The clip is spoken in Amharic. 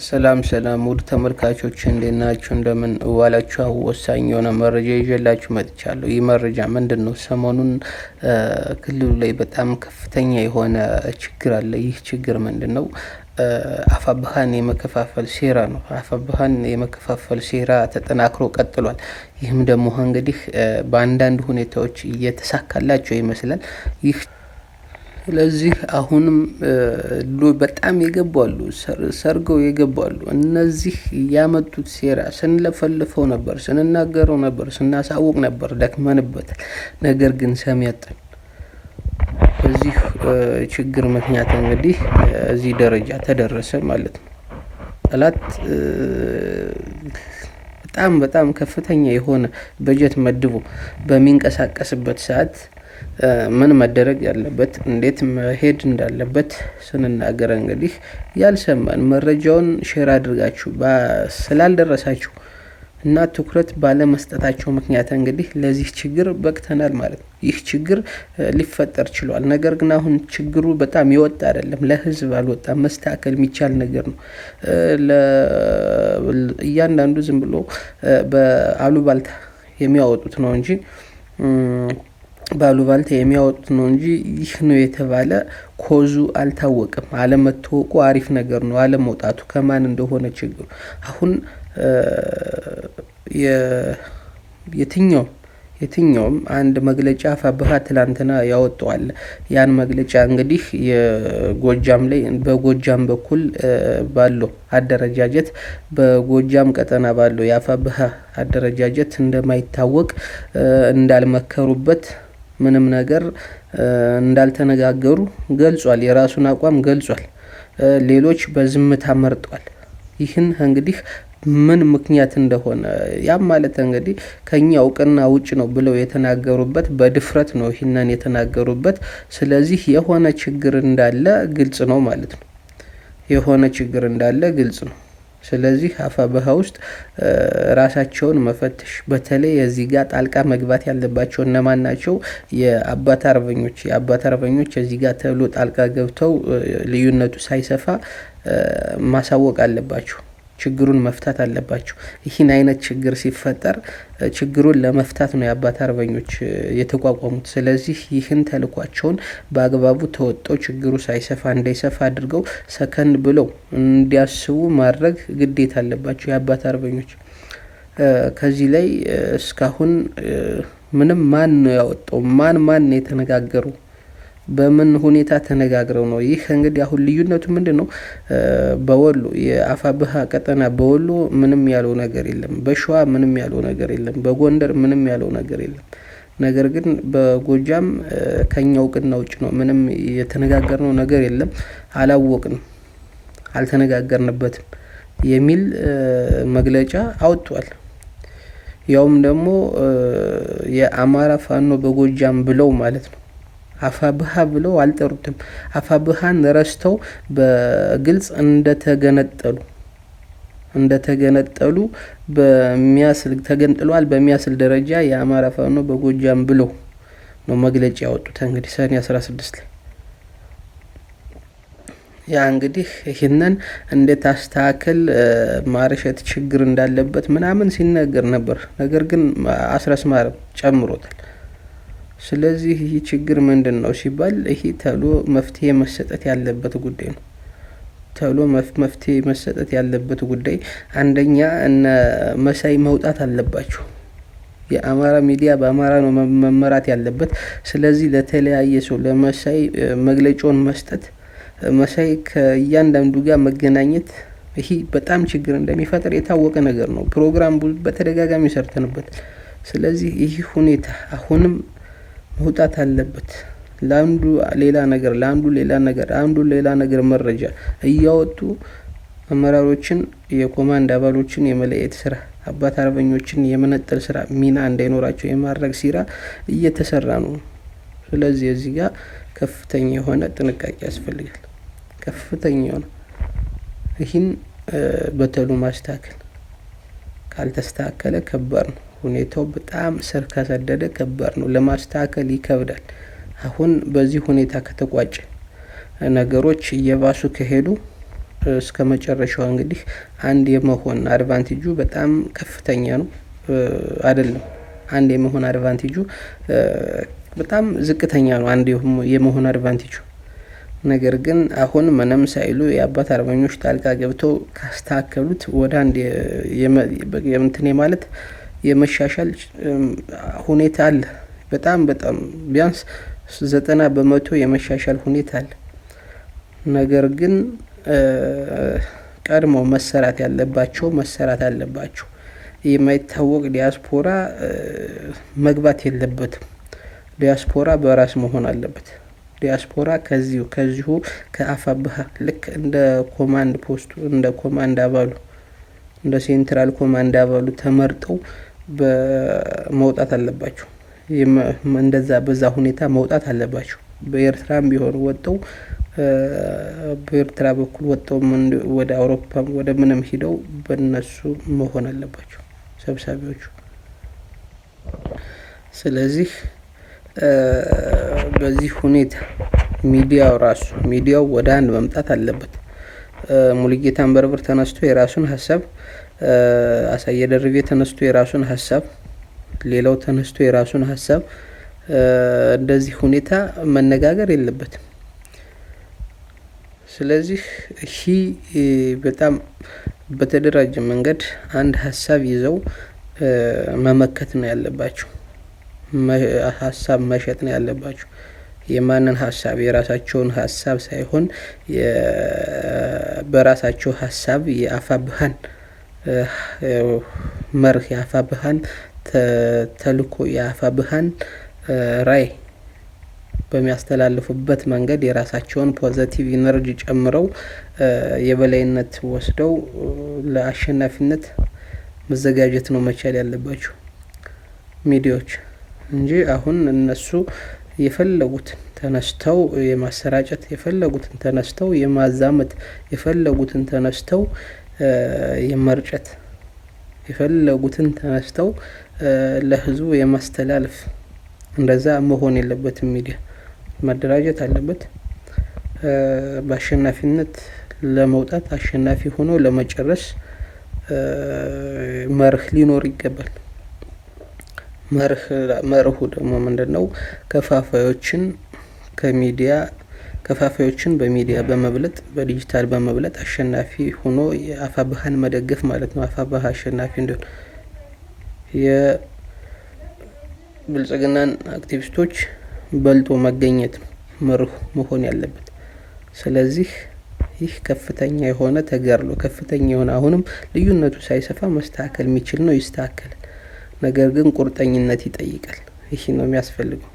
ሰላም ሰላም ውድ ተመልካቾች እንዴት ናችሁ? እንደምን ዋላችሁ? ወሳኝ የሆነ መረጃ ይዤላችሁ መጥቻለሁ። ይህ መረጃ ምንድነው? ሰሞኑን ክልሉ ላይ በጣም ከፍተኛ የሆነ ችግር አለ። ይህ ችግር ምንድነው? አፋብኃን የመከፋፈል ሴራ ነው። አፋብኃን የመከፋፈል ሴራ ተጠናክሮ ቀጥሏል። ይህም ደግሞ እንግዲህ በአንዳንድ ሁኔታዎች እየተሳካላቸው ይመስላል። ይህ ስለዚህ አሁንም በጣም የገባሉ ሰርገው የገባሉ። እነዚህ ያመጡት ሴራ ስንለፈልፈው ነበር፣ ስንናገረው ነበር፣ ስናሳውቅ ነበር፣ ደክመንበታል። ነገር ግን ሰሚ አጣን። በዚህ ችግር ምክንያት እንግዲህ እዚህ ደረጃ ተደረሰ ማለት ነው። ጠላት በጣም ከፍተኛ የሆነ በጀት መድቦ በሚንቀሳቀስበት ሰዓት ምን መደረግ ያለበት እንዴት መሄድ እንዳለበት ስንናገር እንግዲህ ያልሰማን መረጃውን ሼር አድርጋችሁ ስላልደረሳችሁ እና ትኩረት ባለመስጠታቸው ምክንያት እንግዲህ ለዚህ ችግር በቅተናል ማለት ነው። ይህ ችግር ሊፈጠር ችሏል። ነገር ግን አሁን ችግሩ በጣም የወጣ አይደለም፣ ለህዝብ አልወጣም፣ መስተካከል የሚቻል ነገር ነው። እያንዳንዱ ዝም ብሎ በአሉባልታ የሚያወጡት ነው እንጂ ይህ ነው የተባለ ኮዙ አልታወቅም። አለመታወቁ አሪፍ ነገር ነው። አለመውጣቱ ከማን እንደሆነ ችግሩ አሁን የትኛውም አንድ መግለጫ አፋብኃ ትላንትና ያወጣዋል። ያን መግለጫ እንግዲህ የጎጃም ላይ በጎጃም በኩል ባለው አደረጃጀት በጎጃም ቀጠና ባለው የአፋብኃ አደረጃጀት እንደማይታወቅ እንዳልመከሩበት ምንም ነገር እንዳልተነጋገሩ ገልጿል። የራሱን አቋም ገልጿል። ሌሎች በዝምታ መርጧል። ይህን እንግዲህ ምን ምክንያት እንደሆነ ያም ማለት እንግዲህ ከኛ እውቅና ውጭ ነው ብለው የተናገሩበት በድፍረት ነው ይህንን የተናገሩበት። ስለዚህ የሆነ ችግር እንዳለ ግልጽ ነው ማለት ነው። የሆነ ችግር እንዳለ ግልጽ ነው። ስለዚህ አፋብኃ ውስጥ ራሳቸውን መፈተሽ፣ በተለይ እዚህ ጋር ጣልቃ መግባት ያለባቸው እነማን ናቸው? የአባት አርበኞች እዚህ ጋር ተብሎ ጣልቃ ገብተው ልዩነቱ ሳይሰፋ ማሳወቅ አለባቸው። ችግሩን መፍታት አለባቸው። ይህን አይነት ችግር ሲፈጠር ችግሩን ለመፍታት ነው የአባት አርበኞች የተቋቋሙት። ስለዚህ ይህን ተልኳቸውን በአግባቡ ተወጠው ችግሩ ሳይሰፋ እንዳይሰፋ አድርገው ሰከን ብለው እንዲያስቡ ማድረግ ግዴታ አለባቸው የአባት አርበኞች። ከዚህ ላይ እስካሁን ምንም ማን ነው ያወጣው? ማን የተነጋገሩ? በምን ሁኔታ ተነጋግረው ነው? ይህ እንግዲህ አሁን ልዩነቱ ምንድነው? በወሎ የአፋብኃ ቀጠና በወሎ ምንም ያለው ነገር የለም። በሸዋ ምንም ያለው ነገር የለም። በጎንደር ምንም ያለው ነገር የለም። ነገር ግን በጎጃም ከኛ እውቅና ውጭ ነው፣ ምንም የተነጋገርነው ነገር የለም፣ አላወቅንም፣ አልተነጋገርንበትም የሚል መግለጫ አውጥቷል። ያውም ደግሞ የአማራ ፋኖ በጎጃም ብለው ማለት ነው። አፋብኃ ብለው አልጠሩትም። አፋብኃን ረስተው በግልጽ እንደተገነጠሉ ተገንጥሏል በሚያስል ደረጃ የአማራ ፋኖ በጎጃም ብለው ነው መግለጫ ያወጡት። እንግዲህ ሰኔ 16 ላይ ያ እንግዲህ ይህንን እንዴት አስተካከል ማርሸት ችግር እንዳለበት ምናምን ሲነገር ነበር። ነገር ግን አስረስ ማረም ጨምሮታል። ስለዚህ ይህ ችግር ምንድነው ሲባል ይሄ ተብሎ መፍትሄ መሰጠት ያለበት ጉዳይ ነው። መፍትሄ መሰጠት ያለበት ጉዳይ አንደኛ እነ መሳይ መውጣት አለባቸው። የአማራ ሚዲያ በአማራ ነው መመራት ያለበት። ስለዚህ ለተለያየ ሰው ለመሳይ መግለጫውን መስጠት፣ መሳይ ከእያንዳንዱ ጋር መገናኘት ይሄ በጣም ችግር እንደሚፈጥር የታወቀ ነገር ነው። ፕሮግራም በተደጋጋሚ ሰርተንበት። ስለዚህ ይህ ሁኔታ አሁንም መውጣት አለበት። ለአንዱ ሌላ ነገር፣ ለአንዱ ሌላ ነገር፣ አንዱ ሌላ ነገር መረጃ እያወጡ አመራሮችን፣ የኮማንድ አባሎችን የመለየት ስራ፣ አባት አርበኞችን የመነጠል ስራ፣ ሚና እንዳይኖራቸው የማድረግ ስራ እየተሰራ ነው። ስለዚህ እዚህ ጋር ከፍተኛ የሆነ ጥንቃቄ ያስፈልጋል። ከፍተኛ የሆነ ይህን በተሉ ማስተካከል ካልተስተካከለ ከባድ ነው። ሁኔታው በጣም ስር ከሰደደ ከባድ ነው። ለማስተካከል ይከብዳል። አሁን በዚህ ሁኔታ ከተቋጨ ነገሮች እየባሱ ከሄዱ እስከ መጨረሻው እንግዲህ አንድ የመሆን አድቫንቴጁ በጣም ከፍተኛ ነው አይደለም። አንድ የመሆን አድቫንቴጁ በጣም ዝቅተኛ ነው አንድ የመሆን አድቫንቴጁ። ነገር ግን አሁን ምንም ሳይሉ የአባት አርበኞች ጣልቃ ገብተው ካስተካከሉት ወደ አንድ የምንትኔ ማለት የመሻሻል ሁኔታ አለ። በጣም ቢያንስ 90% የመሻሻል ሁኔታ አለ። ነገር ግን ቀድሞ መሰራት አለባቸው። የማይታወቅ ዲያስፖራ መግባት የለበትም። ዲያስፖራ በራስ መሆን አለበት። ዲያስፖራ ከዚሁ ከአፋብሃ ልክ እንደ ኮማንድ ፖስቱ እንደ ኮማንድ አባሉ እንደ ሴንትራል ኮማንድ አባሉ ተመርጠው በመውጣት አለባቸው። እንደዛ በዛ ሁኔታ መውጣት አለባቸው። በኤርትራም ቢሆን ወጣው በኤርትራ በኩል ወጣው ወደ አውሮፓ ወደ ምንም ሄደው በእነሱ መሆን አለባቸው ሰብሳቢዎቹ። ስለዚህ በዚህ ሁኔታ ሚዲያው ወደ አንድ መምጣት አለበት። ሙሉጌታ አንበርብር ተነስቶ የራሱን ሀሳብ፣ አሳየ ደርቤ ተነስቶ የራሱን ሀሳብ፣ ሌላው ተነስቶ የራሱን ሀሳብ እንደዚህ ሁኔታ መነጋገር የለበትም። ስለዚህ በጣም በተደራጀ መንገድ አንድ ሀሳብ ይዘው መመከት ነው ያለባቸው። ሀሳብ መሸጥ ነው ያለባቸው። የማንን ሀሳብ? የራሳቸውን ሀሳብ ሳይሆን በራሳቸው ሀሳብ የአፋብሃን መርህ የአፋብሃን ተልእኮ የአፋብሃን ራዕይ በሚያስተላልፉበት መንገድ የራሳቸውን ፖዚቲቭ ኢነርጂ ጨምረው የበላይነት ወስደው ለአሸናፊነት መዘጋጀት ነው መቻል ያለባቸው ሚዲያዎች እንጂ አሁን እነሱ የፈለጉትን ተነስተው የማሰራጨት የፈለጉትን ተነስተው የማዛመት የፈለጉትን ተነስተው የመርጨት የፈለጉትን ተነስተው ለህዝቡ የማስተላለፍ እንደዛ መሆን የለበትም። ሚዲያ መደራጀት አለበት። በአሸናፊነት ለመውጣት አሸናፊ ሆኖ ለመጨረስ መርህ ሊኖር ይገባል። መርሁ ደግሞ ምንድነው? ከፋፋዮችን በሚዲያ በመብለጥ በዲጂታል በመብለጥ አሸናፊ ሆኖ የአፋብሃን መደገፍ ማለት ነው። አፋብሃ አሸናፊ እንዲሆን የብልጽግናን አክቲቪስቶች በልጦ መገኘት ነው መርሁ መሆን ያለበት። ስለዚህ ይህ ከፍተኛ የሆነ ተጋድሎ ከፍተኛ የሆነ አሁንም ልዩነቱ ሳይሰፋ መስተካከል የሚችል ነው፣ ይስተካከል። ነገር ግን ቁርጠኝነት ይጠይቃል። ይህ ነው የሚያስፈልገው።